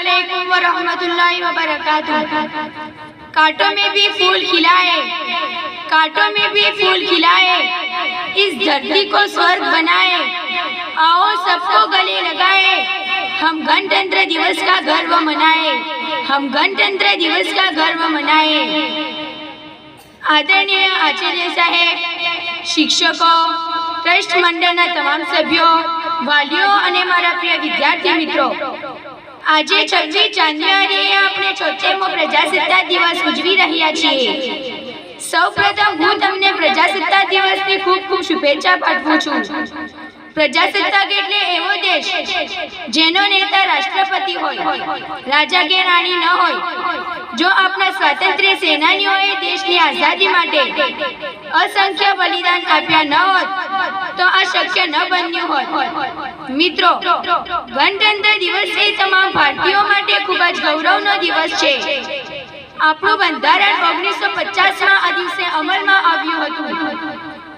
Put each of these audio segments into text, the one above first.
अस्सलामुअलैकुम वरहमतुल्लाहि वबरकातुह। कांटों में भी फूल खिलाए, कांटों में भी फूल खिलाए, इस धरती को स्वर्ग बनाए। आओ सबको गले लगाए, हम गणतंत्र दिवस का गर्व मनाए, हम गणतंत्र दिवस का गर्व मनाए। आदरणीय आचार्य साहेब, शिक्षको, ट्रस्ट मंडळના તમામ સભ્યો, વાલીઓ અને મારા પ્રિય વિદ્યાર્થી મિત્રો, આજે 26 જાન્યુઆરીએ આપણે 76મો પ્રજાસત્તાક દિવસ ઉજવી રહ્યા છીએ। સૌપ્રથમ હું તમને પ્રજાસત્તાક દિવસની ખૂબ ખૂબ શુભેચ્છા પાઠવું છું। પ્રજાસત્તાક એટલે એવો દેશ જેનો નેતા રાષ્ટ્રપતિ હોય, રાજા કે રાણી ન હોય। જો આપણા સ્વાતંત્ર્ય સેનાનીઓએ દેશની આઝાદી માટે અસંખ્ય બલિદાન આપ્યા ન હોત તો આ શક્ય ન બન્યું હોત। મિત્રો, ગણતંત્ર દિવસ એ તમામ ભારતીયો માટે ખૂબ જ ગૌરવનો દિવસ છે। આપણું બંધારણ 1950માં આ દિવસે અમલમાં આવ્યું હતું।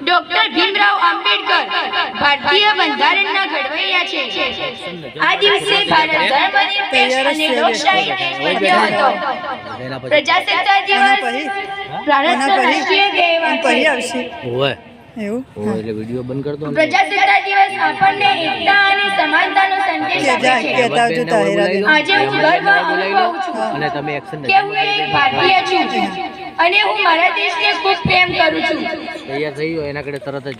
ડોક્ટર ભીમરાવ આંબેડકર ભારતીય બંધારણના ઘડવૈયા છે। આ દિવસે ભારત ધર્મનિરપેક્ષ અને લોકશાહીનો એક વધ્યો હતો। પ્રજાસત્તાક દિવસ ભારતનો રાષ્ટ્રીય તહેવાર છે। એટલે વિડિયો બંધ કર દો। પ્રજાસત્તાક દિવસ આપણને એકતા અને સમાનતાનો સંદેશ આપે છે। આજે હું ગર્વ અનુભવું છું અને તમે એક્શન કે હું એક ભારતીય છું અને હું મારા દેશને ખૂબ પ્રેમ કરું છું। તૈયાર થઈ ગયો એના કડે તરત જ